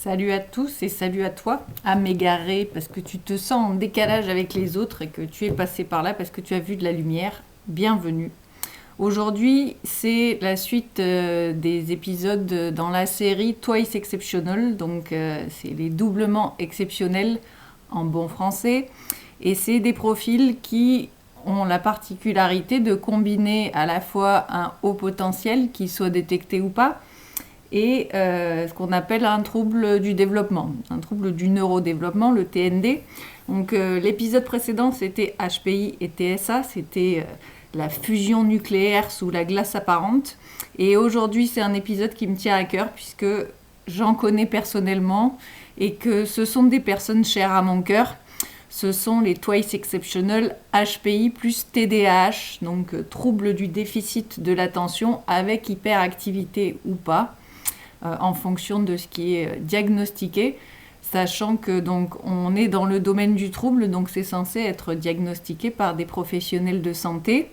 Salut à tous et salut à toi, à m'égarer parce que tu te sens en décalage avec les autres et que tu es passé par là parce que tu as vu de la lumière. Bienvenue. Aujourd'hui, c'est la suite des épisodes dans la série Twice Exceptional, donc c'est les doublements exceptionnels en bon français. Et c'est des profils qui ont la particularité de combiner à la fois un haut potentiel, qui soit détecté ou pas, et ce qu'on appelle un trouble du développement, un trouble du neurodéveloppement, le TND. Donc l'épisode précédent, c'était HPI et TSA, c'était la fusion nucléaire sous la glace apparente. Et aujourd'hui, c'est un épisode qui me tient à cœur puisque j'en connais personnellement et que ce sont des personnes chères à mon cœur. Ce sont les Twice Exceptional HPI plus TDAH, donc trouble du déficit de l'attention avec hyperactivité ou pas, en fonction de ce qui est diagnostiqué, sachant que donc on est dans le domaine du trouble, donc c'est censé être diagnostiqué par des professionnels de santé,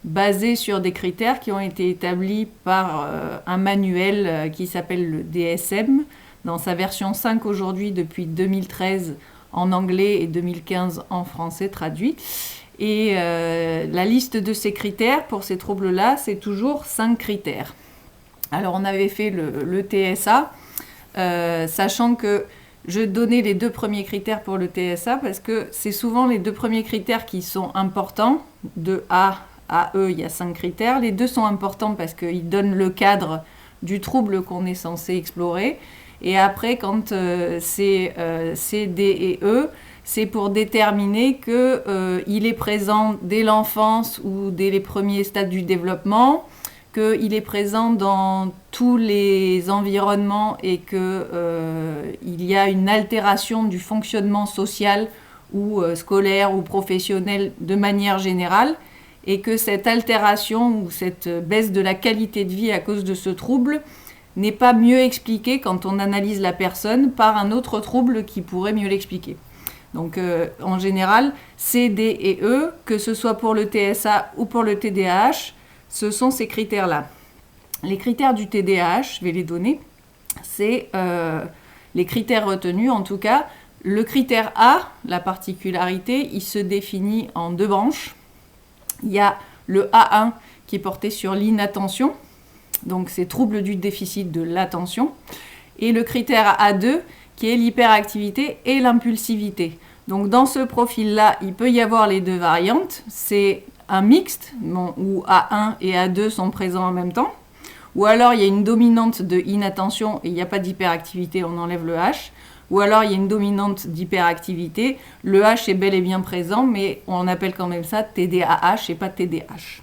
basé sur des critères qui ont été établis par un manuel qui s'appelle le DSM, dans sa version 5 aujourd'hui depuis 2013 en anglais et 2015 en français traduit. Et la liste de ces critères pour ces troubles-là, c'est toujours 5 critères. Alors on avait fait le TSA, sachant que je donnais les 2 premiers critères pour le TSA parce que c'est souvent les 2 premiers critères qui sont importants. De A à E, il y a 5 critères. Les 2 sont importants parce qu'ils donnent le cadre du trouble qu'on est censé explorer. Et après, quand c'est C, D et E, c'est pour déterminer qu'il est présent dès l'enfance ou dès les premiers stades du développement, qu'il est présent dans tous les environnements et qu'il y a une altération du fonctionnement social ou scolaire ou professionnel de manière générale, et que cette altération ou cette baisse de la qualité de vie à cause de ce trouble n'est pas mieux expliquée quand on analyse la personne par un autre trouble qui pourrait mieux l'expliquer. Donc en général, C, D et E, que ce soit pour le TSA ou pour le TDAH, ce sont ces critères-là. Les critères du TDAH, je vais les donner, c'est les critères retenus en tout cas. Le critère A, la particularité, il se définit en 2 branches. Il y a le A1 qui est porté sur l'inattention, donc c'est trouble du déficit de l'attention, et le critère A2 qui est l'hyperactivité et l'impulsivité. Donc dans ce profil-là, il peut y avoir les 2 variantes, c'est un mixte, où A1 et A2 sont présents en même temps, ou alors il y a une dominante de inattention et il n'y a pas d'hyperactivité, on enlève le H, ou alors il y a une dominante d'hyperactivité, le H est bel et bien présent, mais on appelle quand même ça TDAH et pas TDH.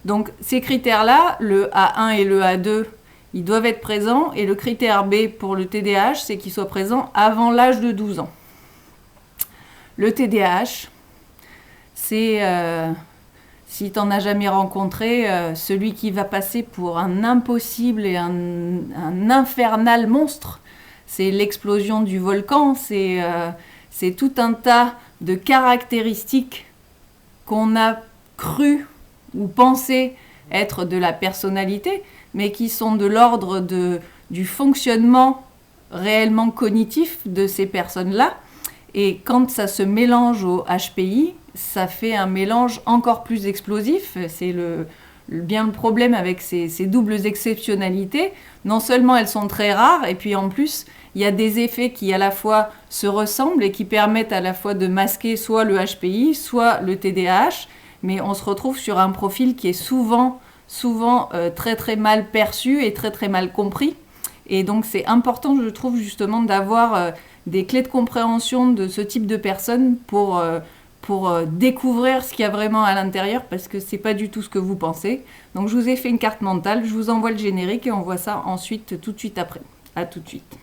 Donc ces critères-là, le A1 et le A2, ils doivent être présents, et le critère B pour le TDAH, c'est qu'il soit présent avant l'âge de 12 ans. Le TDAH, c'est, si tu n'en as jamais rencontré, celui qui va passer pour un impossible et un infernal monstre. C'est l'explosion du volcan, c'est tout un tas de caractéristiques qu'on a cru ou pensé être de la personnalité, mais qui sont de l'ordre du fonctionnement réellement cognitif de ces personnes-là. Et quand ça se mélange au HPI, ça fait un mélange encore plus explosif. C'est bien le problème avec ces doubles exceptionnalités. Non seulement elles sont très rares, et puis en plus, il y a des effets qui à la fois se ressemblent et qui permettent à la fois de masquer soit le HPI, soit le TDAH, mais on se retrouve sur un profil qui est souvent très très mal perçu et très très mal compris. Et donc c'est important, je trouve, justement, d'avoir des clés de compréhension de ce type de personnes pour découvrir ce qu'il y a vraiment à l'intérieur, parce que c'est pas du tout ce que vous pensez. Donc je vous ai fait une carte mentale, je vous envoie le générique et on voit ça ensuite tout de suite après. À tout de suite.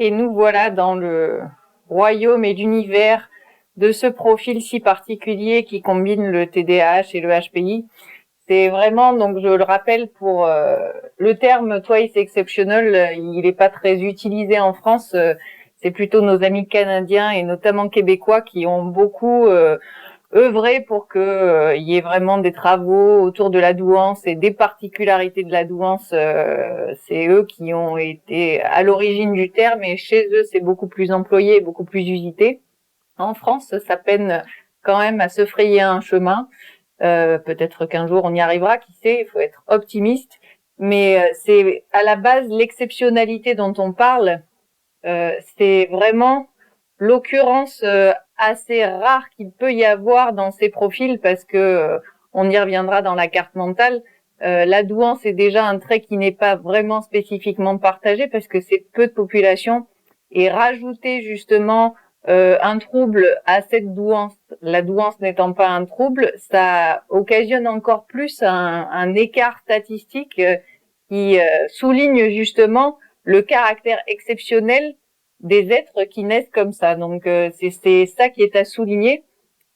Et nous voilà dans le royaume et l'univers de ce profil si particulier qui combine le TDAH et le HPI. C'est vraiment, donc je le rappelle, pour le terme Twice Exceptional, il n'est pas très utilisé en France. C'est plutôt nos amis canadiens et notamment québécois qui ont beaucoup œuvré pour que il y ait vraiment des travaux autour de la douance et des particularités de la douance. C'est eux qui ont été à l'origine du terme et chez eux c'est beaucoup plus employé, beaucoup plus usité. En France, ça peine quand même à se frayer un chemin. Peut-être qu'un jour on y arrivera, qui sait, il faut être optimiste. Mais c'est à la base l'exceptionnalité dont on parle, c'est vraiment l'occurrence assez rare qu'il peut y avoir dans ces profils parce que on y reviendra dans la carte mentale. La douance est déjà un trait qui n'est pas vraiment spécifiquement partagé parce que c'est peu de population et rajouter justement un trouble à cette douance, la douance n'étant pas un trouble, ça occasionne encore plus un écart statistique qui souligne justement le caractère exceptionnel des êtres qui naissent comme ça. Donc c'est ça qui est à souligner.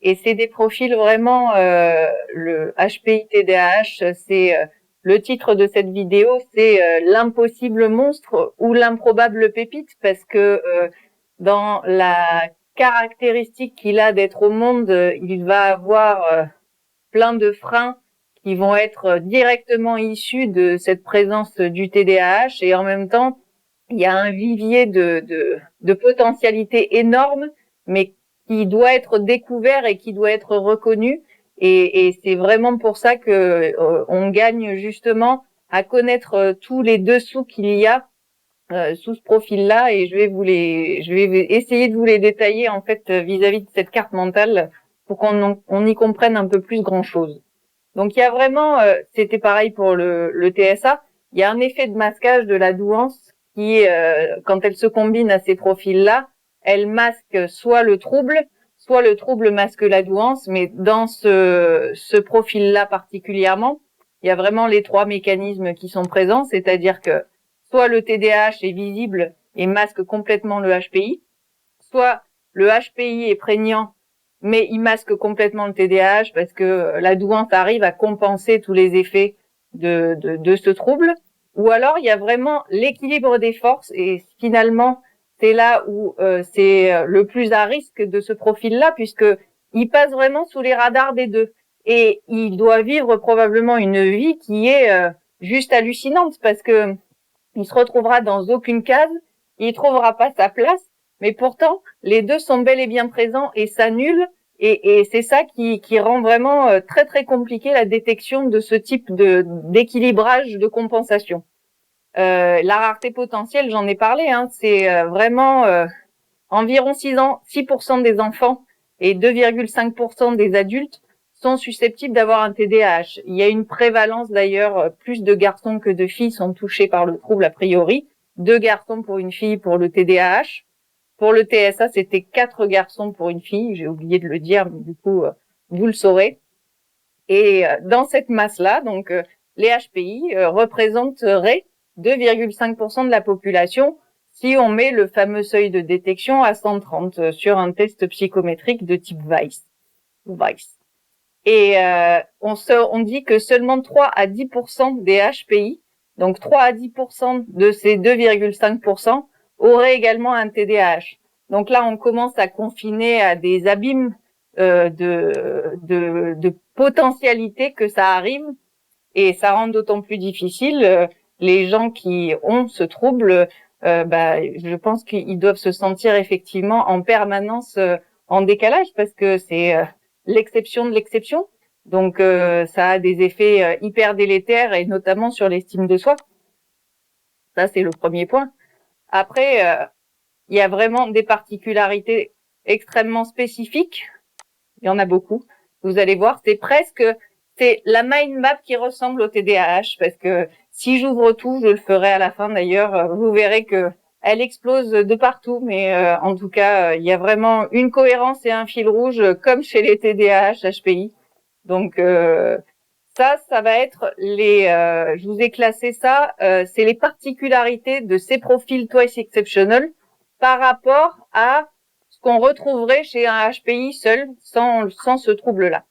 Et c'est des profils vraiment, le HPI-TDAH, c'est le titre de cette vidéo, c'est l'impossible monstre ou l'improbable pépite, parce que dans la caractéristique qu'il a d'être au monde, il va avoir plein de freins qui vont être directement issus de cette présence du TDAH et en même temps, il y a un vivier de potentialités énormes, mais qui doit être découvert et qui doit être reconnu. Et c'est vraiment pour ça que on gagne justement à connaître tous les dessous qu'il y a sous ce profil-là. Et je vais essayer de vous les détailler en fait vis-à-vis de cette carte mentale pour qu'on y comprenne un peu plus grand-chose. Donc il y a vraiment, c'était pareil pour le TSA, il y a un effet de masquage de la douance qui, quand elle se combine à ces profils-là, elle masque soit le trouble masque la douance, mais dans ce profil-là particulièrement, il y a vraiment les trois mécanismes qui sont présents, c'est-à-dire que soit le TDAH est visible et masque complètement le HPI, soit le HPI est prégnant mais il masque complètement le TDAH parce que la douance arrive à compenser tous les effets de ce trouble. Ou alors, il y a vraiment l'équilibre des forces et finalement, c'est là où c'est le plus à risque de ce profil-là puisque il passe vraiment sous les radars des deux. Et il doit vivre probablement une vie qui est juste hallucinante parce que il se retrouvera dans aucune case, il trouvera pas sa place, mais pourtant, les deux sont bel et bien présents et s'annulent, et c'est ça qui rend vraiment très très compliqué la détection de ce type d'équilibrage de compensation. La rareté potentielle, j'en ai parlé, hein, c'est vraiment environ 6% des enfants et 2,5% des adultes sont susceptibles d'avoir un TDAH. Il y a une prévalence d'ailleurs, plus de garçons que de filles sont touchés par le trouble a priori. 2 garçons pour une fille pour le TDAH. Pour le TSA, c'était 4 garçons pour une fille. J'ai oublié de le dire, mais du coup, vous le saurez. Et dans cette masse-là, donc les HPI représenteraient 2,5% de la population si on met le fameux seuil de détection à 130 sur un test psychométrique de type Weiss. Et on dit que seulement 3 à 10% des HPI, donc 3 à 10% de ces 2,5%, auraient également un TDAH. Donc là, on commence à confiner à des abîmes de potentialité que ça arrive, et ça rend d'autant plus difficile les gens qui ont ce trouble. Je pense qu'ils doivent se sentir effectivement en permanence en décalage parce que c'est l'exception de l'exception. Donc ça a des effets hyper délétères et notamment sur l'estime de soi. Ça, c'est le premier point. Après, il y a vraiment des particularités extrêmement spécifiques. Il y en a beaucoup. Vous allez voir, c'est la mind map qui ressemble au TDAH parce que si j'ouvre tout, je le ferai à la fin d'ailleurs, vous verrez que elle explose de partout, mais en tout cas, il y a vraiment une cohérence et un fil rouge comme chez les TDAH, HPI. Donc ça va être je vous ai classé ça, c'est les particularités de ces profils Twice Exceptional. par rapport à ce qu'on retrouverait chez un HPI seul, sans ce trouble-là.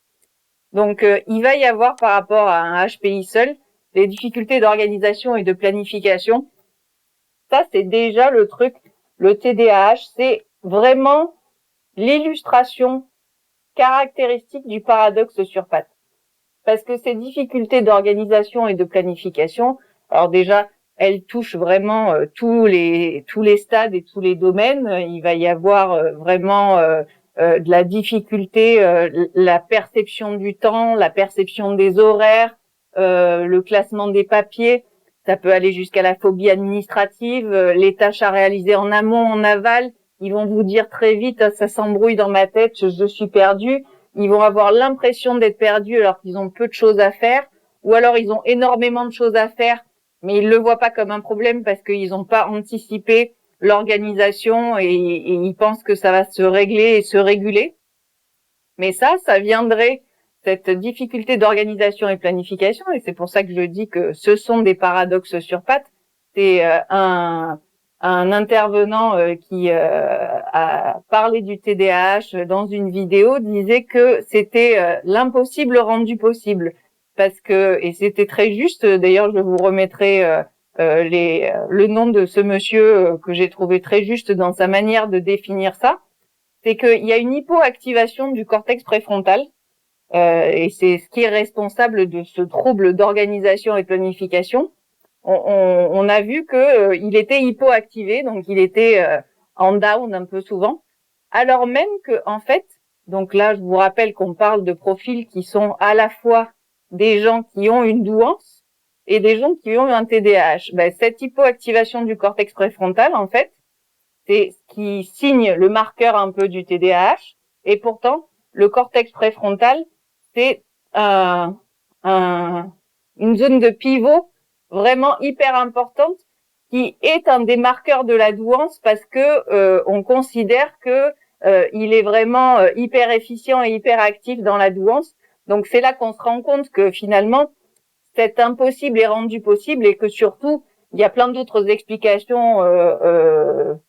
Donc, il va y avoir par rapport à un HPI seul des difficultés d'organisation et de planification. Ça, c'est déjà le truc. Le TDAH, c'est vraiment l'illustration caractéristique du paradoxe sur pattes. Parce que ces difficultés d'organisation et de planification, alors déjà, elles touchent vraiment tous les stades et tous les domaines. Il va y avoir vraiment de la difficulté, la perception du temps, la perception des horaires, le classement des papiers. Ça peut aller jusqu'à la phobie administrative, les tâches à réaliser en amont, en aval. Ils vont vous dire très vite, ça s'embrouille dans ma tête, je suis perdu. Ils vont avoir l'impression d'être perdus alors qu'ils ont peu de choses à faire, ou alors ils ont énormément de choses à faire, mais ils le voient pas comme un problème parce qu'ils n'ont pas anticipé l'organisation et ils pensent que ça va se régler et se réguler. Mais ça viendrait, cette difficulté d'organisation et planification, et c'est pour ça que je dis que ce sont des paradoxes sur pattes. C'est un intervenant qui a parlé du TDAH dans une vidéo disait que c'était l'impossible rendu possible, parce que, et c'était très juste, d'ailleurs je vous remettrai le nom de ce monsieur que j'ai trouvé très juste dans sa manière de définir ça. C'est qu'il y a une hypoactivation du cortex préfrontal, et c'est ce qui est responsable de ce trouble d'organisation et de planification. On a vu que il était hypoactivé, donc il était en down un peu souvent, alors même que en fait, donc là je vous rappelle qu'on parle de profils qui sont à la fois des gens qui ont une douance et des gens qui ont un TDAH. Ben, cette hypoactivation du cortex préfrontal, en fait, c'est ce qui signe le marqueur un peu du TDAH, et pourtant le cortex préfrontal, c'est une zone de pivot vraiment hyper importante qui est un des marqueurs de la douance parce que on considère que il est vraiment hyper efficient et hyper actif dans la douance. Donc c'est là qu'on se rend compte que finalement cet impossible est rendu possible et que surtout il y a plein d'autres explications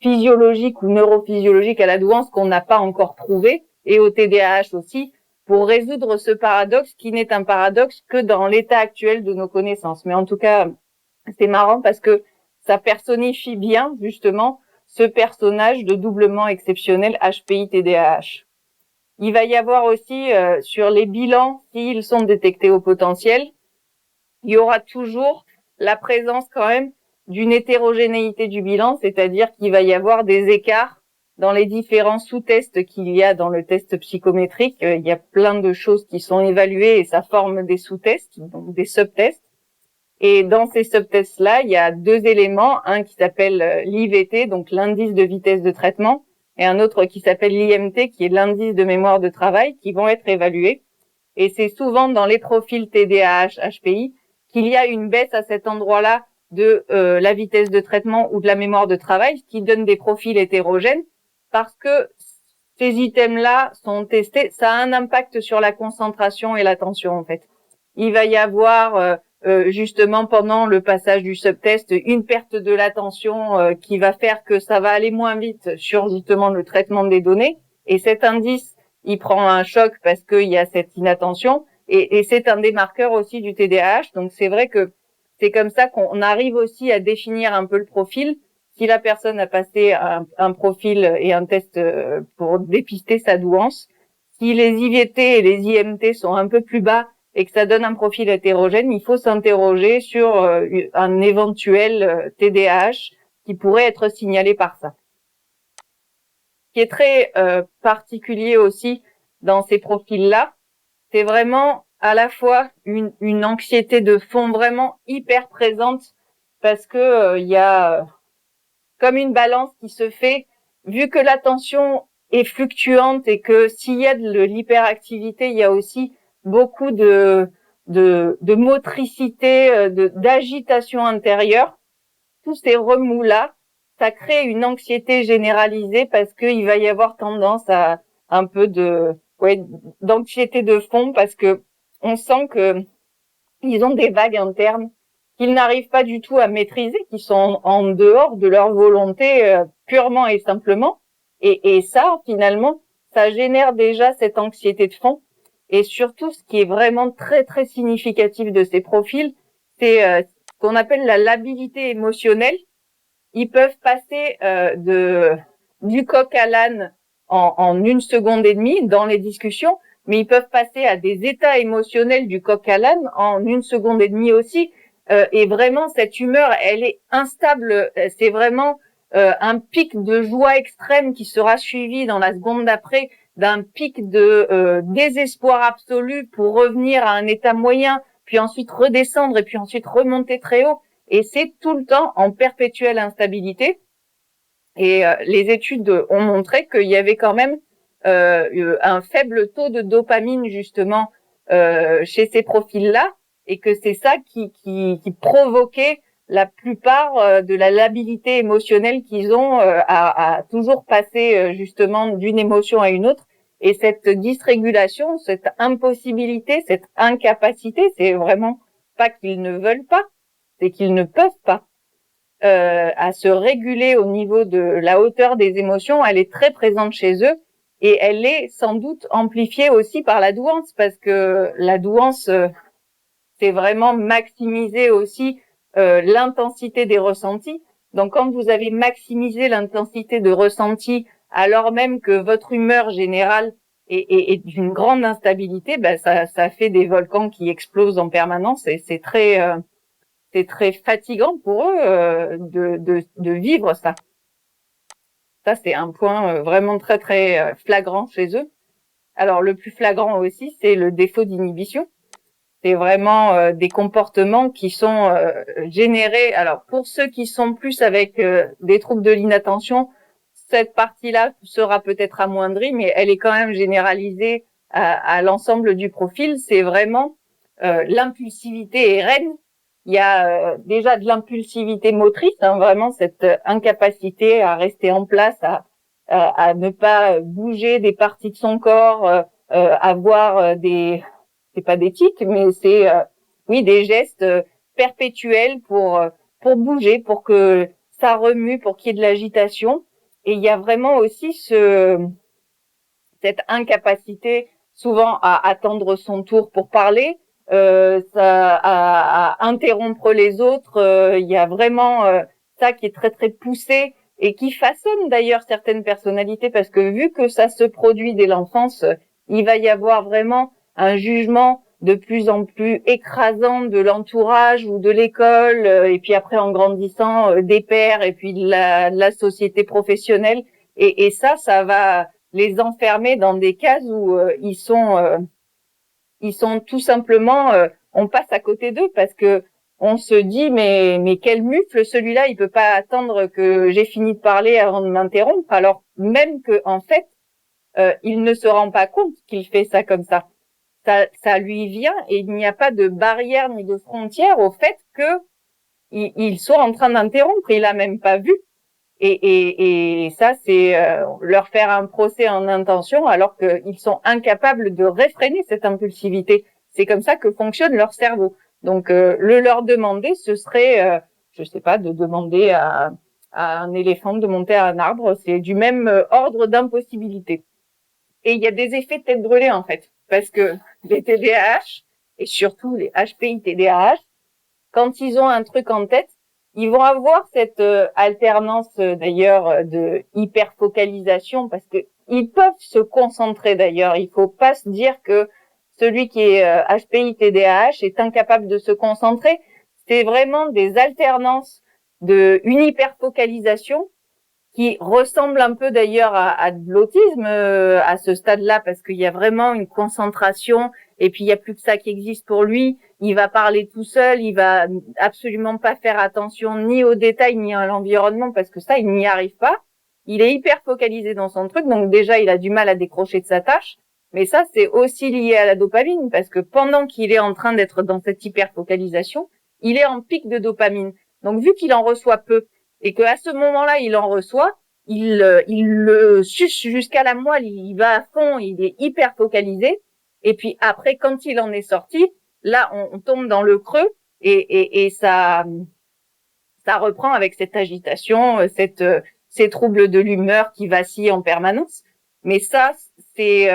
physiologiques ou neurophysiologiques à la douance qu'on n'a pas encore trouvées, et au TDAH aussi, pour résoudre ce paradoxe qui n'est un paradoxe que dans l'état actuel de nos connaissances. Mais en tout cas, c'est marrant parce que ça personnifie bien justement ce personnage de doublement exceptionnel HPI-TDAH. Il va y avoir aussi sur les bilans, s'ils sont détectés au potentiel, il y aura toujours la présence quand même d'une hétérogénéité du bilan, c'est-à-dire qu'il va y avoir des écarts dans les différents sous-tests qu'il y a dans le test psychométrique. Il y a plein de choses qui sont évaluées et ça forme des sous-tests, donc des subtests. Et dans ces subtests-là, il y a deux éléments, un qui s'appelle l'IVT, donc l'indice de vitesse de traitement, et un autre qui s'appelle l'IMT, qui est l'indice de mémoire de travail, qui vont être évalués. Et c'est souvent dans les profils TDAH, HPI, qu'il y a une baisse à cet endroit-là de la vitesse de traitement ou de la mémoire de travail, ce qui donne des profils hétérogènes, parce que ces items-là sont testés, ça a un impact sur la concentration et l'attention en fait. Il va y avoir justement pendant le passage du subtest une perte de l'attention qui va faire que ça va aller moins vite sur justement le traitement des données, et cet indice il prend un choc parce qu'il y a cette inattention, et c'est un des marqueurs aussi du TDAH. Donc c'est vrai que c'est comme ça qu'on arrive aussi à définir un peu le profil. Si la personne a passé un profil et un test pour dépister sa douance, si les IVT et les IMT sont un peu plus bas et que ça donne un profil hétérogène, il faut s'interroger sur un éventuel TDAH qui pourrait être signalé par ça. Ce qui est très particulier aussi dans ces profils-là, c'est vraiment à la fois une anxiété de fond vraiment hyper présente, parce que il y a comme une balance qui se fait, vu que l'attention est fluctuante et que s'il y a de l'hyperactivité, il y a aussi beaucoup de motricité, d'agitation intérieure. Tous ces remous-là, ça crée une anxiété généralisée parce qu'il va y avoir tendance à un peu d'anxiété de fond, parce que on sent que ils ont des vagues internes qu'ils n'arrivent pas du tout à maîtriser, qui sont en dehors de leur volonté purement et simplement. Et ça, finalement, ça génère déjà cette anxiété de fond. Et surtout, ce qui est vraiment très, très significatif de ces profils, c'est ce qu'on appelle la labilité émotionnelle. Ils peuvent passer du coq à l'âne en 1 seconde et demie dans les discussions, mais ils peuvent passer à des états émotionnels du coq à l'âne en 1 seconde et demie aussi. Et vraiment, cette humeur, elle est instable. C'est vraiment un pic de joie extrême qui sera suivi dans la seconde d'après d'un pic de désespoir absolu pour revenir à un état moyen, puis ensuite redescendre et puis ensuite remonter très haut. Et c'est tout le temps en perpétuelle instabilité. Et les études ont montré qu'il y avait quand même un faible taux de dopamine justement chez ces profils-là, et que c'est ça qui provoquait la plupart de la labilité émotionnelle qu'ils ont à toujours passer justement d'une émotion à une autre. Et cette dysrégulation, cette impossibilité, cette incapacité, c'est vraiment pas qu'ils ne veulent pas, c'est qu'ils ne peuvent pas à se réguler au niveau de la hauteur des émotions. Elle est très présente chez eux, et elle est sans doute amplifiée aussi par la douance, parce que la douance, c'est vraiment maximiser aussi l'intensité des ressentis. Donc quand vous avez maximisé l'intensité de ressenti alors même que votre humeur générale est d'une grande instabilité, ben ça fait des volcans qui explosent en permanence, et c'est très fatigant pour eux de vivre ça. Ça, c'est un point vraiment très, très flagrant chez eux. Alors, le plus flagrant aussi, c'est le défaut d'inhibition. C'est vraiment des comportements qui sont générés. Alors, pour ceux qui sont plus avec des troubles de l'inattention, cette partie-là sera peut-être amoindrie, mais elle est quand même généralisée à l'ensemble du profil. C'est vraiment l'impulsivité est reine. Il y a déjà de l'impulsivité motrice, hein, vraiment cette incapacité à rester en place, à ne pas bouger des parties de son corps, avoir c'est pas des tics, mais c'est oui, des gestes perpétuels pour bouger, pour que ça remue, pour qu'il y ait de l'agitation. Et il y a vraiment aussi cette incapacité souvent à attendre son tour pour parler, à interrompre les autres. Il y a vraiment ça qui est très très poussé et qui façonne d'ailleurs certaines personnalités, parce que vu que ça se produit dès l'enfance, il va y avoir vraiment un jugement de plus en plus écrasant de l'entourage ou de l'école, et puis après en grandissant des pairs, et puis de la société professionnelle. Et ça va les enfermer dans des cases où ils sont tout simplement, on passe à côté d'eux, parce que on se dit mais quel mufle celui-là, il peut pas attendre que j'ai fini de parler avant de m'interrompre, alors même que en fait il ne se rend pas compte qu'il fait ça comme ça. Ça lui vient, et il n'y a pas de barrière ni de frontière au fait que il soit en train d'interrompre, il a même pas vu. Et ça, c'est leur faire un procès en intention, alors qu'ils sont incapables de réfréner cette impulsivité. C'est comme ça que fonctionne leur cerveau. Donc, le leur demander, ce serait, je sais pas, de demander à un éléphant de monter à un arbre. C'est du même ordre d'impossibilité. Et il y a des effets de tête brûlée, en fait, parce que les TDAH, et surtout les HPI-TDAH, quand ils ont un truc en tête, ils vont avoir cette alternance d'ailleurs de hyperfocalisation, parce que ils peuvent se concentrer d'ailleurs. Il faut pas se dire que celui qui est HPI TDAH est incapable de se concentrer. C'est vraiment des alternances de une hyperfocalisation qui ressemble un peu d'ailleurs à de l'autisme à ce stade-là, parce qu'il y a vraiment une concentration, et puis il y a plus que ça qui existe pour lui. Il va parler tout seul, il va absolument pas faire attention ni aux détails ni à l'environnement, parce que ça, il n'y arrive pas. Il est hyper focalisé dans son truc, donc déjà il a du mal à décrocher de sa tâche. Mais ça, c'est aussi lié à la dopamine, parce que pendant qu'il est en train d'être dans cette hyper focalisation, il est en pic de dopamine. Donc vu qu'il en reçoit peu, et qu'à ce moment-là, il en reçoit, il le suce jusqu'à la moelle, il va à fond, il est hyper focalisé. Et puis après, quand il en est sorti, là, on tombe dans le creux, et ça reprend avec cette agitation, ces troubles de l'humeur qui vacillent en permanence. Mais ça, ces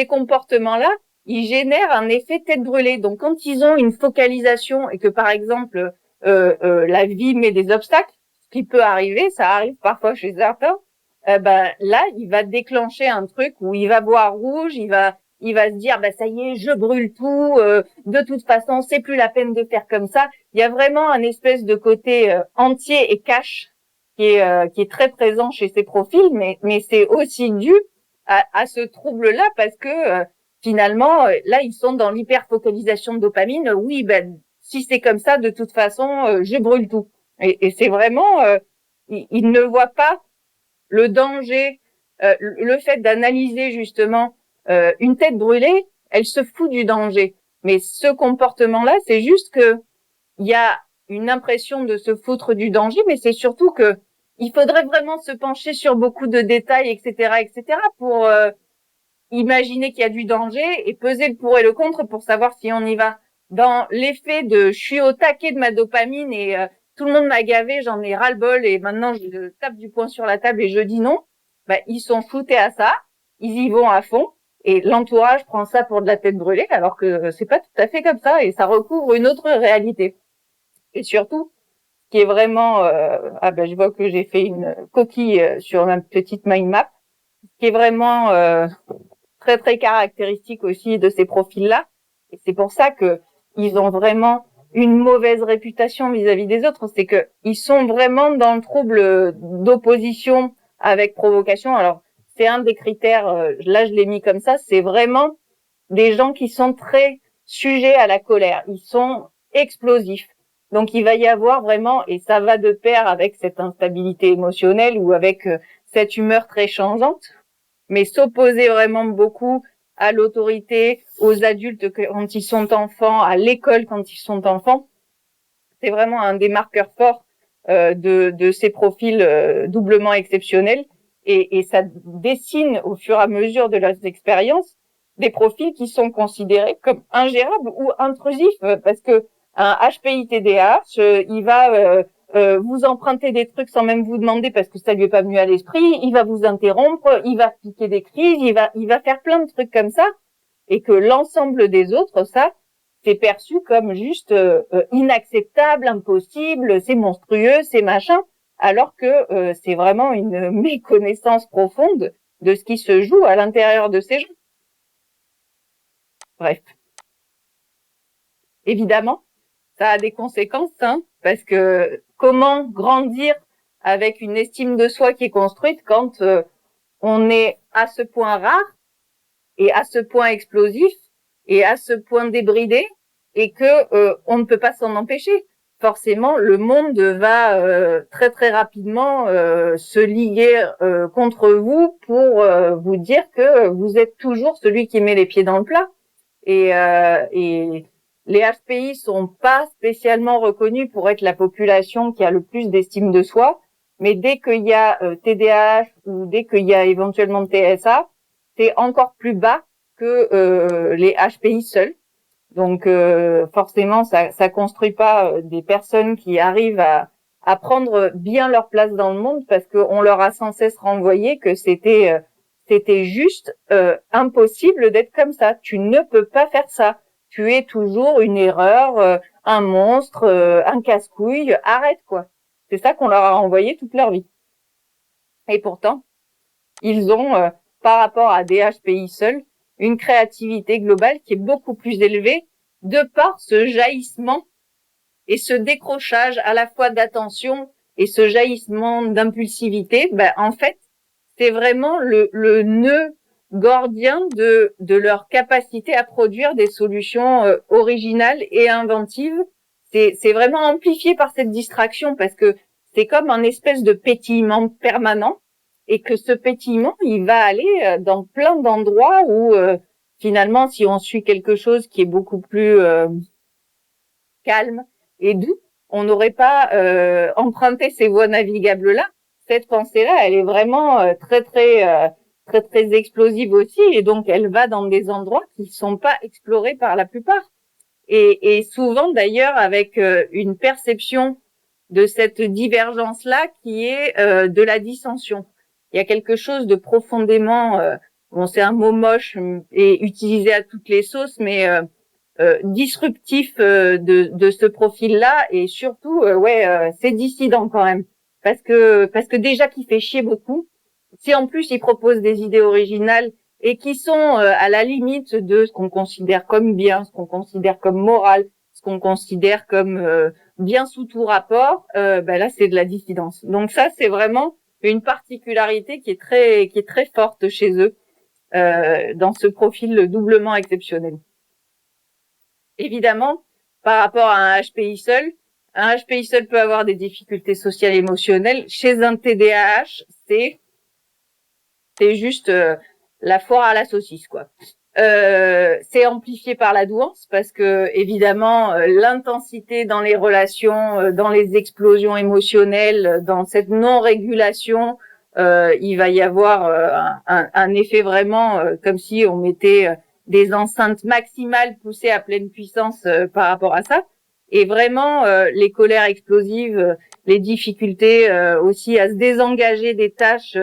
comportements-là, ils génèrent un effet tête brûlée. Donc, quand ils ont une focalisation et que, par exemple, la vie met des obstacles, ce qui peut arriver, ça arrive parfois chez certains, là, il va déclencher un truc où il va voir rouge, il va se dire, ça y est, je brûle tout, de toute façon, c'est plus la peine de faire comme ça. Il y a vraiment un espèce de côté entier et cash qui est très présent chez ces profils, mais c'est aussi dû à ce trouble-là parce que finalement, là, ils sont dans l'hyperfocalisation de dopamine. Oui, si c'est comme ça, de toute façon, je brûle tout. Et c'est vraiment, ils ne voient pas le danger, le fait d'analyser justement une tête brûlée, elle se fout du danger. Mais ce comportement-là, c'est juste que il y a une impression de se foutre du danger, mais c'est surtout que il faudrait vraiment se pencher sur beaucoup de détails, etc., pour imaginer qu'il y a du danger et peser le pour et le contre pour savoir si on y va. Dans l'effet de je suis au taquet de ma dopamine et tout le monde m'a gavé, j'en ai ras-le-bol et maintenant je tape du poing sur la table et je dis non, ils sont foutés à ça, ils y vont à fond et l'entourage prend ça pour de la tête brûlée alors que c'est pas tout à fait comme ça et ça recouvre une autre réalité. Et surtout, ce qui est vraiment, je vois que j'ai fait une coquille sur ma petite mind map, ce qui est vraiment très très caractéristique aussi de ces profils-là. Et c'est pour ça que ils ont vraiment une mauvaise réputation vis-à-vis des autres. C'est que ils sont vraiment dans le trouble d'opposition avec provocation. Alors c'est un des critères. Là je l'ai mis comme ça. C'est vraiment des gens qui sont très sujets à la colère. Ils sont explosifs. Donc il va y avoir vraiment, et ça va de pair avec cette instabilité émotionnelle ou avec cette humeur très changeante, mais s'opposer vraiment beaucoup à l'autorité, aux adultes quand ils sont enfants, à l'école quand ils sont enfants, c'est vraiment un des marqueurs forts de ces profils doublement exceptionnels. Et ça dessine au fur et à mesure de leurs expériences des profils qui sont considérés comme ingérables ou intrusifs, parce que un HPI-TDAH, il va vous emprunter des trucs sans même vous demander parce que ça lui est pas venu à l'esprit, il va vous interrompre, il va piquer des crises, il va faire plein de trucs comme ça, et que l'ensemble des autres, ça, c'est perçu comme juste inacceptable, impossible, c'est monstrueux, c'est machin, alors que c'est vraiment une méconnaissance profonde de ce qui se joue à l'intérieur de ces gens. Bref. Évidemment, ça a des conséquences, parce que comment grandir avec une estime de soi qui est construite quand on est à ce point rare et à ce point explosif et à ce point débridé et que on ne peut pas s'en empêcher. Forcément, le monde va très très rapidement se liguer contre vous pour vous dire que vous êtes toujours celui qui met les pieds dans le plat. Et les HPI sont pas spécialement reconnus pour être la population qui a le plus d'estime de soi, mais dès qu'il y a TDAH ou dès qu'il y a éventuellement TSA, c'est encore plus bas que les HPI seuls. Donc forcément, ça construit pas des personnes qui arrivent à prendre bien leur place dans le monde parce qu'on leur a sans cesse renvoyé que c'était juste impossible d'être comme ça. Tu ne peux pas faire ça. Tu es toujours une erreur, un monstre, un casse-couille. Arrête, quoi. C'est ça qu'on leur a renvoyé toute leur vie. Et pourtant, ils ont, par rapport à des HPI seuls, une créativité globale qui est beaucoup plus élevée de par ce jaillissement et ce décrochage à la fois d'attention et ce jaillissement d'impulsivité. En fait, c'est vraiment le nœud gordien de leur capacité à produire des solutions originales et inventives. C'est vraiment amplifié par cette distraction parce que c'est comme un espèce de pétillement permanent et que ce pétillement, il va aller dans plein d'endroits où finalement, si on suit quelque chose qui est beaucoup plus calme et doux, on n'aurait pas emprunté ces voies navigables-là. Cette pensée-là, elle est vraiment très très explosive aussi, et donc elle va dans des endroits qui sont pas explorés par la plupart. et souvent d'ailleurs avec une perception de cette divergence-là qui est de la dissension. Il y a quelque chose de profondément, bon, c'est un mot moche et utilisé à toutes les sauces, mais disruptif de ce profil-là, et surtout, c'est dissident quand même, parce que déjà qu'il fait chier beaucoup, si en plus il propose des idées originales et qui sont à la limite de ce qu'on considère comme bien, ce qu'on considère comme moral, ce qu'on considère comme bien sous tout rapport, là c'est de la dissidence. Donc ça c'est vraiment une particularité qui est très forte chez eux dans ce profil doublement exceptionnel. Évidemment, par rapport à un HPI seul, un HPI seul peut avoir des difficultés sociales et émotionnelles. Chez un TDAH, c'est juste la foire à la saucisse, quoi. C'est amplifié par la douance parce que évidemment l'intensité dans les relations, dans les explosions émotionnelles, dans cette non-régulation, il va y avoir un effet vraiment comme si on mettait des enceintes maximales poussées à pleine puissance par rapport à ça. Et vraiment les colères explosives, les difficultés aussi à se désengager des tâches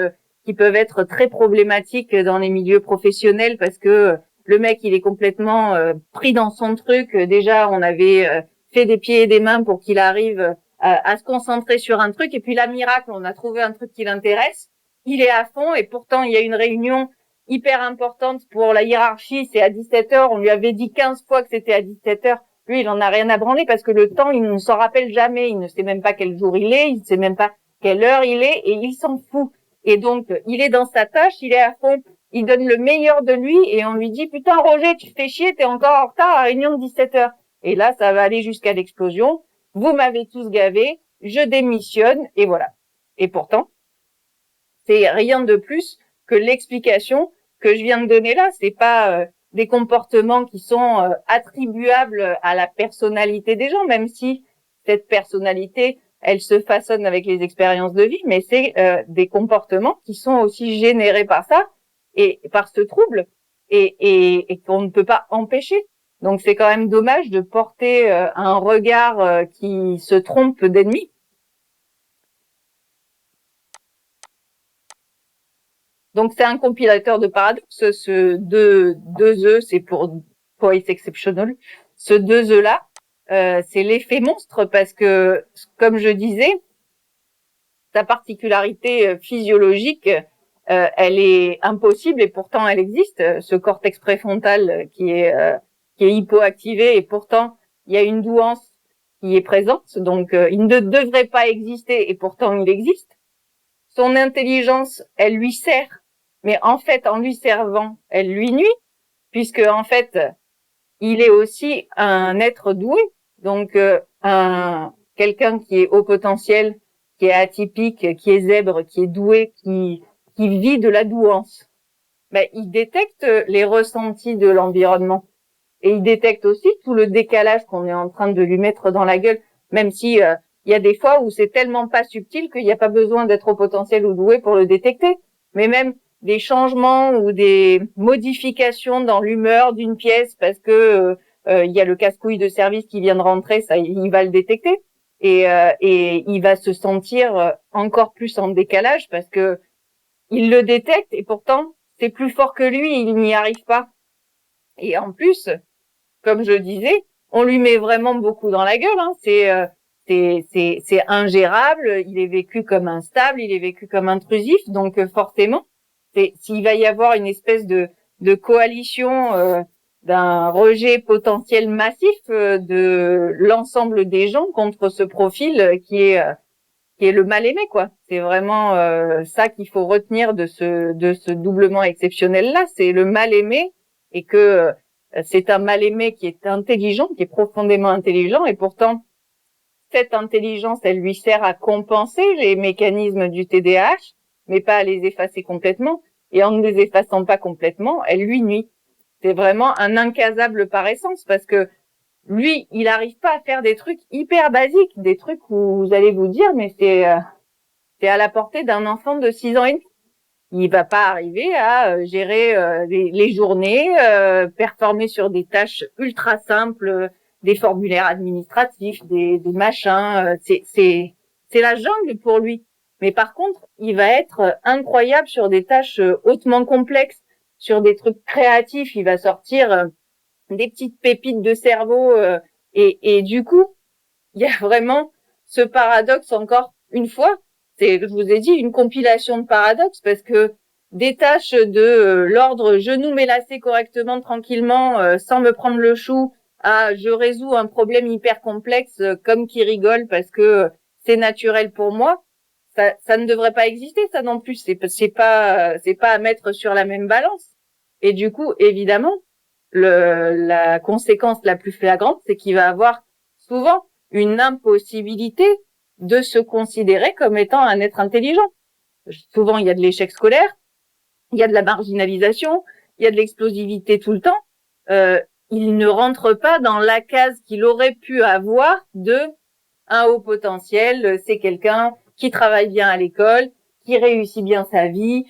qui peuvent être très problématiques dans les milieux professionnels parce que le mec il est complètement pris dans son truc. Déjà on avait fait des pieds et des mains pour qu'il arrive à se concentrer sur un truc, et puis là miracle on a trouvé un truc qui l'intéresse, il est à fond, et pourtant il y a une réunion hyper importante pour la hiérarchie, c'est à 17h, on lui avait dit 15 fois que c'était à 17h, lui il en a rien à branler parce que le temps il ne s'en rappelle jamais, il ne sait même pas quel jour il est, il ne sait même pas quelle heure il est, et il s'en fout. Et donc, il est dans sa tâche, il est à fond, il donne le meilleur de lui, et on lui dit, putain, Roger, tu fais chier, t'es encore en retard à la réunion de 17h. Et là, ça va aller jusqu'à l'explosion. Vous m'avez tous gavé, je démissionne, et voilà. Et pourtant, c'est rien de plus que l'explication que je viens de donner là. C'est pas des comportements qui sont attribuables à la personnalité des gens, même si cette personnalité elle se façonne avec les expériences de vie, mais c'est des comportements qui sont aussi générés par ça et par ce trouble et qu'on ne peut pas empêcher. Donc c'est quand même dommage de porter un regard qui se trompe d'ennemi. Donc c'est un compilateur de paradoxes. Ce deux E, c'est pour Poise Exceptional. Ce deux E là, c'est l'effet monstre parce que, comme je disais, sa particularité physiologique, elle est impossible et pourtant elle existe. Ce cortex préfrontal qui est hypoactivé, et pourtant il y a une douance qui est présente. Donc il ne devrait pas exister et pourtant il existe. Son intelligence, elle lui sert, mais en fait en lui servant, elle lui nuit, puisque en fait il est aussi un être doué. Donc quelqu'un qui est haut potentiel, qui est atypique, qui est zèbre, qui est doué, qui vit de la douance, il détecte les ressentis de l'environnement. Et il détecte aussi tout le décalage qu'on est en train de lui mettre dans la gueule, même si il y a des fois où c'est tellement pas subtil qu'il n'y a pas besoin d'être au potentiel ou doué pour le détecter. Mais même des changements ou des modifications dans l'humeur d'une pièce parce que il y a le casse-couille de service qui vient de rentrer, ça il va le détecter et il va se sentir encore plus en décalage parce que il le détecte et pourtant c'est plus fort que lui, il n'y arrive pas. Et en plus, comme je disais, on lui met vraiment beaucoup dans la gueule. Hein. C'est ingérable. Il est vécu comme instable, il est vécu comme intrusif. Donc forcément, s'il va y avoir une espèce de coalition, d'un rejet potentiel massif de l'ensemble des gens contre ce profil qui est le mal aimé, quoi. C'est vraiment ça qu'il faut retenir de ce doublement exceptionnel là. C'est le mal aimé et que c'est un mal-aimé qui est intelligent, qui est profondément intelligent, et pourtant, cette intelligence, elle lui sert à compenser les mécanismes du TDAH, mais pas à les effacer complètement. Et en ne les effaçant pas complètement, elle lui nuit. C'est vraiment un incasable par essence, parce que lui, il n'arrive pas à faire des trucs hyper basiques, des trucs où vous allez vous dire, mais c'est à la portée d'un enfant de 6 ans et demi. Il va pas arriver à gérer les journées, performer sur des tâches ultra simples, des formulaires administratifs, des machins. C'est la jungle pour lui. Mais par contre, il va être incroyable sur des tâches hautement complexes, sur des trucs créatifs. Il va sortir des petites pépites de cerveau. Et du coup, il y a vraiment ce paradoxe encore une fois. C'est, je vous ai dit, une compilation de paradoxes parce que des tâches de l'ordre je noue mes lacets correctement, tranquillement, sans me prendre le chou, à je résous un problème hyper complexe comme qui rigole parce que c'est naturel pour moi. Ça ne devrait pas exister, ça non plus. C'est pas à mettre sur la même balance. Et du coup, évidemment, la conséquence la plus flagrante, c'est qu'il va avoir souvent une impossibilité de se considérer comme étant un être intelligent. Souvent, il y a de l'échec scolaire, il y a de la marginalisation, il y a de l'explosivité tout le temps. Il ne rentre pas dans la case qu'il aurait pu avoir de un haut potentiel, c'est quelqu'un qui travaille bien à l'école, qui réussit bien sa vie,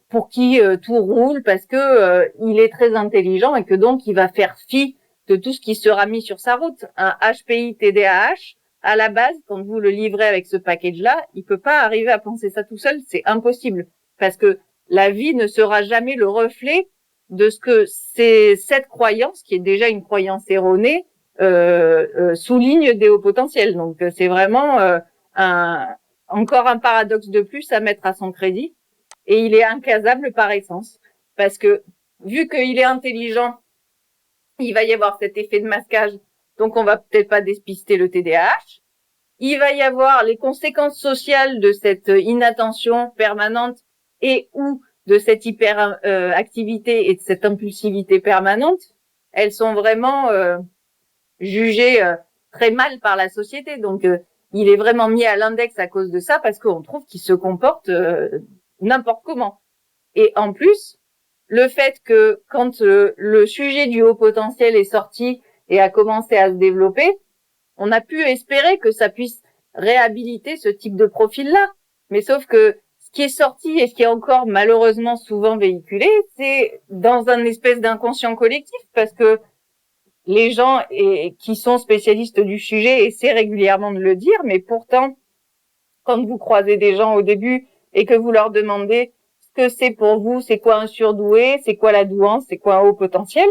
pour qui tout roule parce que il est très intelligent et que donc il va faire fi de tout ce qui sera mis sur sa route. Un HPI TDAH, à la base, quand vous le livrez avec ce package-là, il peut pas arriver à penser ça tout seul, c'est impossible parce que la vie ne sera jamais le reflet de ce que c'est cette croyance qui est déjà une croyance erronée souligne des hauts potentiels. Donc c'est vraiment encore un paradoxe de plus à mettre à son crédit. Et il est incasable par essence. Parce que vu qu'il est intelligent, il va y avoir cet effet de masquage. Donc on va peut-être pas dépister le TDAH. Il va y avoir les conséquences sociales de cette inattention permanente et ou de cette hyperactivité et de cette impulsivité permanente. Elles sont vraiment jugé très mal par la société. Donc, il est vraiment mis à l'index à cause de ça parce qu'on trouve qu'il se comporte n'importe comment. Et en plus, le fait que quand le sujet du haut potentiel est sorti et a commencé à se développer, on a pu espérer que ça puisse réhabiliter ce type de profil-là. Mais sauf que ce qui est sorti et ce qui est encore malheureusement souvent véhiculé, c'est dans un espèce d'inconscient collectif parce que les gens qui sont spécialistes du sujet essaient régulièrement de le dire, mais pourtant, quand vous croisez des gens au début et que vous leur demandez ce que c'est pour vous, c'est quoi un surdoué, c'est quoi la douance, c'est quoi un haut potentiel,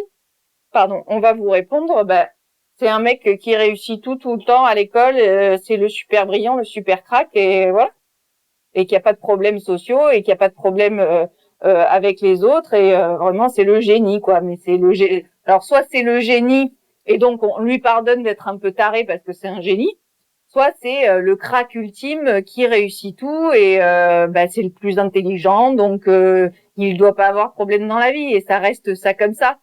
on va vous répondre, c'est un mec qui réussit tout le temps à l'école, c'est le super brillant, le super crack, et voilà, et qu'il n'y a pas de problèmes sociaux et qu'il n'y a pas de problème avec les autres, et vraiment c'est le génie, quoi. Mais c'est le génie. Alors soit c'est le génie et donc on lui pardonne d'être un peu taré parce que c'est un génie, soit c'est le crack ultime qui réussit tout et c'est le plus intelligent, donc il doit pas avoir de problème dans la vie et ça reste ça comme ça.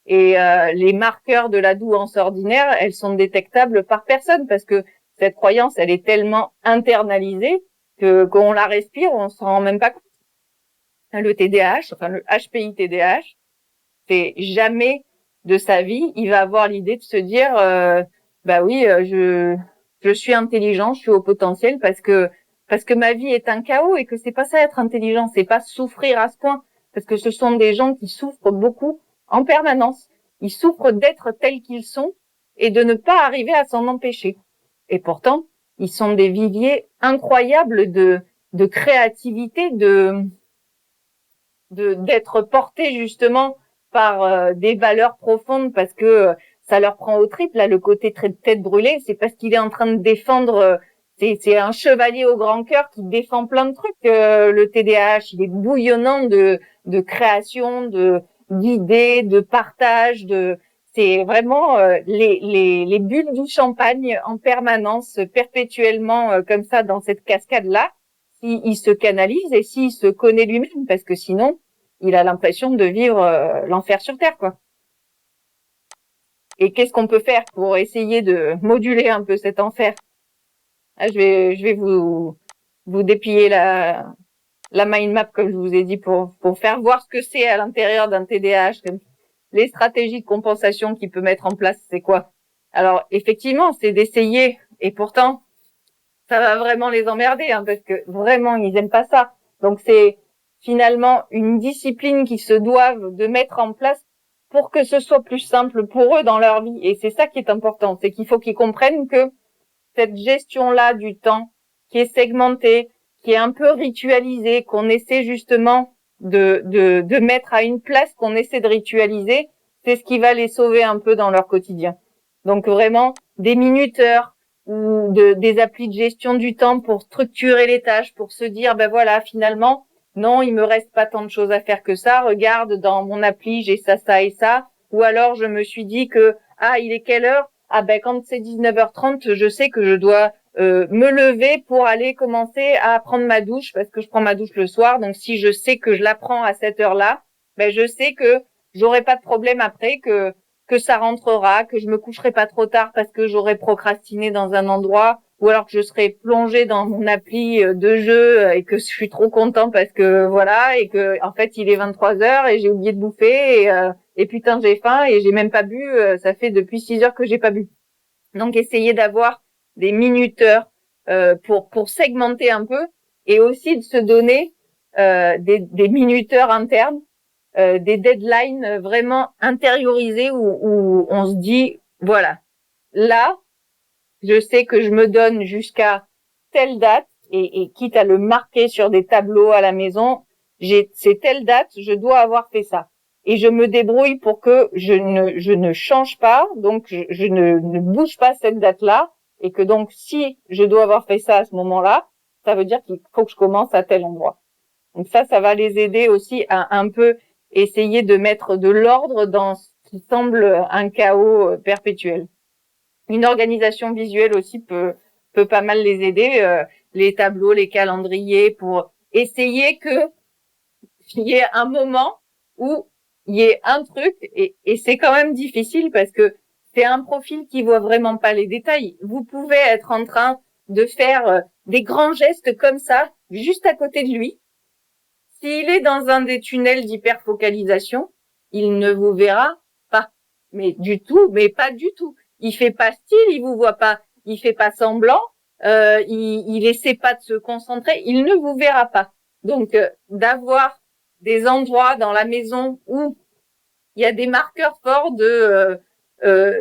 Et les marqueurs de la douance ordinaire, elles sont détectables par personne parce que cette croyance, elle est tellement internalisée que quand on la respire, on s'en rend même pas compte. Le TDAH, enfin le HPI TDAH, c'est jamais de sa vie, il va avoir l'idée de se dire je suis intelligent, je suis au potentiel parce que ma vie est un chaos et que c'est pas ça être intelligent, c'est pas souffrir à ce point parce que ce sont des gens qui souffrent beaucoup en permanence. Ils souffrent d'être tels qu'ils sont et de ne pas arriver à s'en empêcher. Et pourtant, ils sont des viviers incroyables de créativité, d'être portés justement par des valeurs profondes parce que ça leur prend au triple. Là, le côté très tête brûlée, c'est parce qu'il est en train de défendre. C'est un chevalier au grand cœur qui défend plein de trucs. Le TDAH, il est bouillonnant de création, d'idées, de partage, c'est vraiment les bulles du champagne en permanence, perpétuellement comme ça dans cette cascade-là, s'il se canalise et s'il se connaît lui-même, parce que sinon, il a l'impression de vivre l'enfer sur Terre, quoi. Et qu'est-ce qu'on peut faire pour essayer de moduler un peu cet enfer? Ah, je vais vous déplier la mind map, comme je vous ai dit, pour faire voir ce que c'est à l'intérieur d'un TDAH. Les stratégies de compensation qu'il peut mettre en place, c'est quoi? Alors, effectivement, c'est d'essayer, et pourtant, ça va vraiment les emmerder, parce que vraiment, ils aiment pas ça. Donc, c'est finalement une discipline qu'ils se doivent de mettre en place pour que ce soit plus simple pour eux dans leur vie. Et c'est ça qui est important, c'est qu'il faut qu'ils comprennent que cette gestion-là du temps, qui est segmentée, qui est un peu ritualisée, qu'on essaie justement de mettre à une place, qu'on essaie de ritualiser, c'est ce qui va les sauver un peu dans leur quotidien. Donc vraiment, des minuteurs ou des applis de gestion du temps pour structurer les tâches, pour se dire, ben voilà, finalement, non, il me reste pas tant de choses à faire que ça. Regarde, dans mon appli, j'ai ça, ça et ça. Ou alors, je me suis dit que, il est quelle heure? Ah ben, quand c'est 19h30, je sais que je dois me lever pour aller commencer à prendre ma douche parce que je prends ma douche le soir. Donc, si je sais que je la prends à cette heure-là, ben, je sais que j'aurai pas de problème après, que ça rentrera, que je me coucherai pas trop tard parce que j'aurai procrastiné dans un endroit, ou alors que je serai plongée dans mon appli de jeu et que je suis trop content parce que voilà, et que en fait il est 23h et j'ai oublié de bouffer et putain j'ai faim et j'ai même pas bu, ça fait depuis 6 heures que j'ai pas bu. Donc essayer d'avoir des minuteurs pour segmenter un peu et aussi de se donner des minuteurs internes, des deadlines vraiment intériorisés où on se dit voilà, là je sais que je me donne jusqu'à telle date et quitte à le marquer sur des tableaux à la maison, c'est telle date, je dois avoir fait ça. Et je me débrouille pour que je ne change pas, donc je ne bouge pas cette date-là, et que donc si je dois avoir fait ça à ce moment-là, ça veut dire qu'il faut que je commence à tel endroit. Donc ça va les aider aussi à un peu essayer de mettre de l'ordre dans ce qui semble un chaos perpétuel. Une organisation visuelle aussi peut pas mal les aider, les tableaux, les calendriers, pour essayer que il y ait un moment où il y ait un truc, et c'est quand même difficile parce que c'est un profil qui voit vraiment pas les détails. Vous pouvez être en train de faire des grands gestes comme ça, juste à côté de lui. S'il est dans un des tunnels d'hyperfocalisation, il ne vous verra pas. Mais du tout, mais pas du tout. Il fait pas style, il vous voit pas, il fait pas semblant, il essaie pas de se concentrer, il ne vous verra pas. Donc, d'avoir des endroits dans la maison où il y a des marqueurs forts de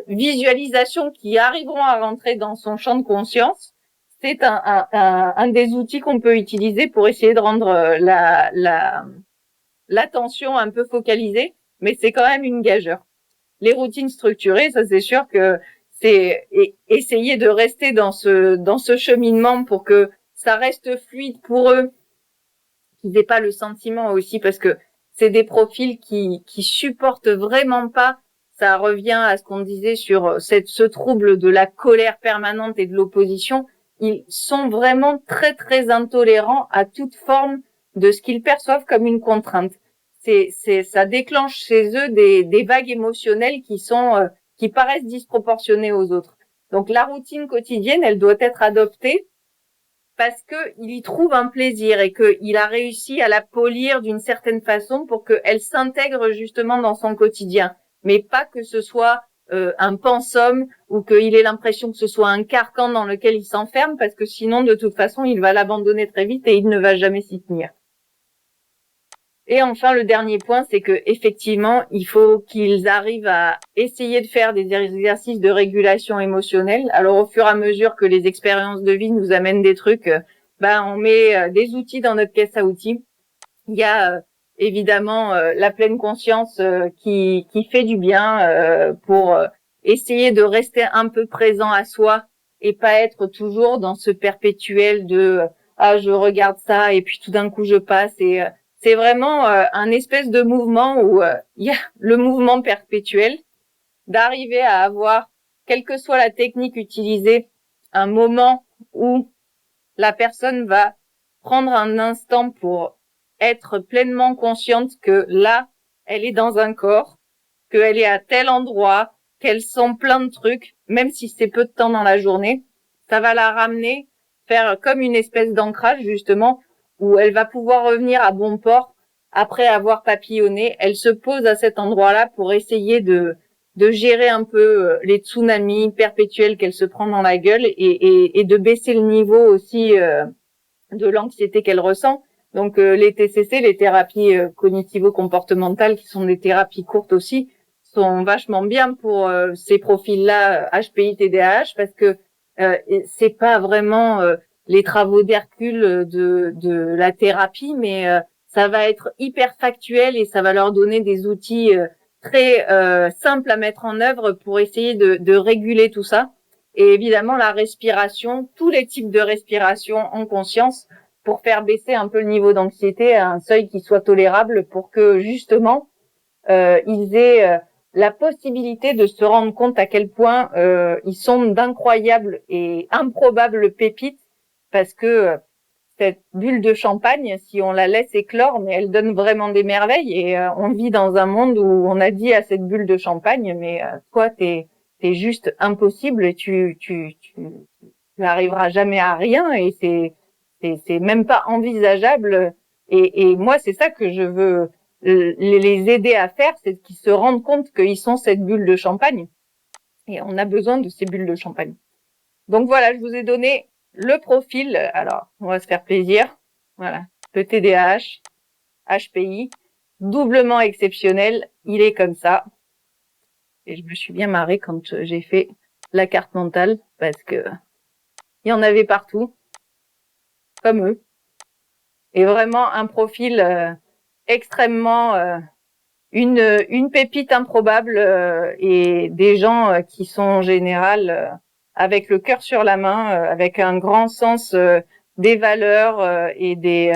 visualisation qui arriveront à rentrer dans son champ de conscience, c'est un des outils qu'on peut utiliser pour essayer de rendre l'attention un peu focalisée, mais c'est quand même une gageure. Les routines structurées, ça c'est sûr que c'est essayer de rester dans ce cheminement pour que ça reste fluide pour eux, qu'ils n'aient pas le sentiment aussi, parce que c'est des profils qui supportent vraiment pas. Ça revient à ce qu'on disait sur ce trouble de la colère permanente et de l'opposition. Ils sont vraiment très très intolérants à toute forme de ce qu'ils perçoivent comme une contrainte. Ça déclenche chez eux des vagues émotionnelles qui paraissent disproportionnées aux autres. Donc la routine quotidienne, elle doit être adoptée parce que il y trouve un plaisir et qu'il a réussi à la polir d'une certaine façon pour qu'elle s'intègre justement dans son quotidien, mais pas que ce soit un pensum ou qu'il ait l'impression que ce soit un carcan dans lequel il s'enferme, parce que sinon de toute façon il va l'abandonner très vite et il ne va jamais s'y tenir. Et enfin, le dernier point, c'est que effectivement, il faut qu'ils arrivent à essayer de faire des exercices de régulation émotionnelle. Alors, au fur et à mesure que les expériences de vie nous amènent des trucs, on met des outils dans notre caisse à outils. Il y a évidemment la pleine conscience qui fait du bien pour essayer de rester un peu présent à soi et pas être toujours dans ce perpétuel de je regarde ça et puis tout d'un coup je passe, et c'est vraiment un espèce de mouvement où il y a le mouvement perpétuel, d'arriver à avoir, quelle que soit la technique utilisée, un moment où la personne va prendre un instant pour être pleinement consciente que là, elle est dans un corps, qu'elle est à tel endroit, qu'elle sent plein de trucs, même si c'est peu de temps dans la journée. Ça va la ramener, faire comme une espèce d'ancrage justement, où elle va pouvoir revenir à bon port après avoir papillonné. Elle se pose à cet endroit-là pour essayer de gérer un peu les tsunamis perpétuels qu'elle se prend dans la gueule, et de baisser le niveau aussi de l'anxiété qu'elle ressent. Donc les TCC, les thérapies cognitivo-comportementales, qui sont des thérapies courtes aussi, sont vachement bien pour ces profils-là, HPI, TDAH, parce que c'est pas vraiment les travaux d'Hercule de la thérapie, mais ça va être hyper factuel et ça va leur donner des outils très simples à mettre en œuvre pour essayer de réguler tout ça. Et évidemment, la respiration, tous les types de respiration en conscience pour faire baisser un peu le niveau d'anxiété à un seuil qui soit tolérable pour que justement ils aient la possibilité de se rendre compte à quel point ils sont d'incroyables et improbables pépites, parce que cette bulle de champagne, si on la laisse éclore, mais elle donne vraiment des merveilles, et on vit dans un monde où on a dit à cette bulle de champagne, mais toi t'es juste impossible et tu arriveras jamais à rien, et c'est même pas envisageable. Et moi c'est ça que je veux les aider à faire, c'est qu'ils se rendent compte qu'ils sont cette bulle de champagne, et on a besoin de ces bulles de champagne. Donc voilà, je vous ai donné le profil. Alors, on va se faire plaisir. Voilà, le TDAH, HPI, doublement exceptionnel, il est comme ça. Et je me suis bien marrée quand j'ai fait la carte mentale, parce que il y en avait partout, comme eux. Et vraiment un profil extrêmement une pépite improbable, et des gens qui sont en général avec le cœur sur la main, avec un grand sens des valeurs et des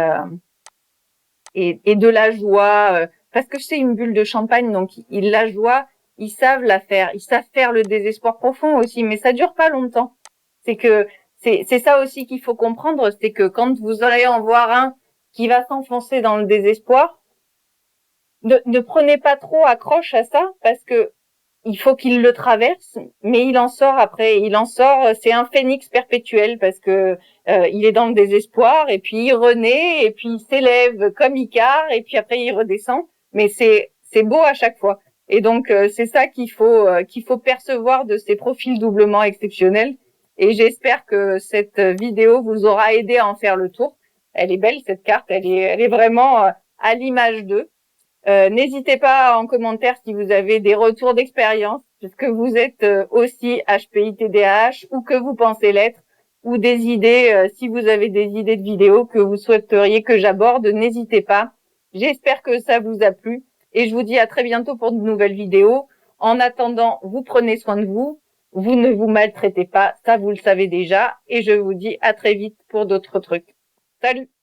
et de la joie, parce que c'est une bulle de champagne, donc la joie, ils savent la faire, ils savent faire le désespoir profond aussi, mais ça dure pas longtemps. C'est que c'est ça aussi qu'il faut comprendre, c'est que quand vous allez en voir un qui va s'enfoncer dans le désespoir, ne prenez pas trop accroche à ça, parce que il faut qu'il le traverse, mais il en sort après. Il en sort, c'est un phénix perpétuel, parce que il est dans le désespoir, et puis il renaît, et puis il s'élève comme Icare, et puis après il redescend. Mais c'est beau à chaque fois. Et donc c'est ça qu'il faut percevoir de ces profils doublement exceptionnels. Et j'espère que cette vidéo vous aura aidé à en faire le tour. Elle est belle cette carte, elle est vraiment à l'image d'eux. N'hésitez pas en commentaire si vous avez des retours d'expérience, puisque vous êtes aussi HPI TDAH, ou que vous pensez l'être, ou des idées, si vous avez des idées de vidéos que vous souhaiteriez que j'aborde, n'hésitez pas. J'espère que ça vous a plu, et je vous dis à très bientôt pour de nouvelles vidéos. En attendant, vous prenez soin de vous, vous ne vous maltraitez pas, ça vous le savez déjà, et je vous dis à très vite pour d'autres trucs. Salut!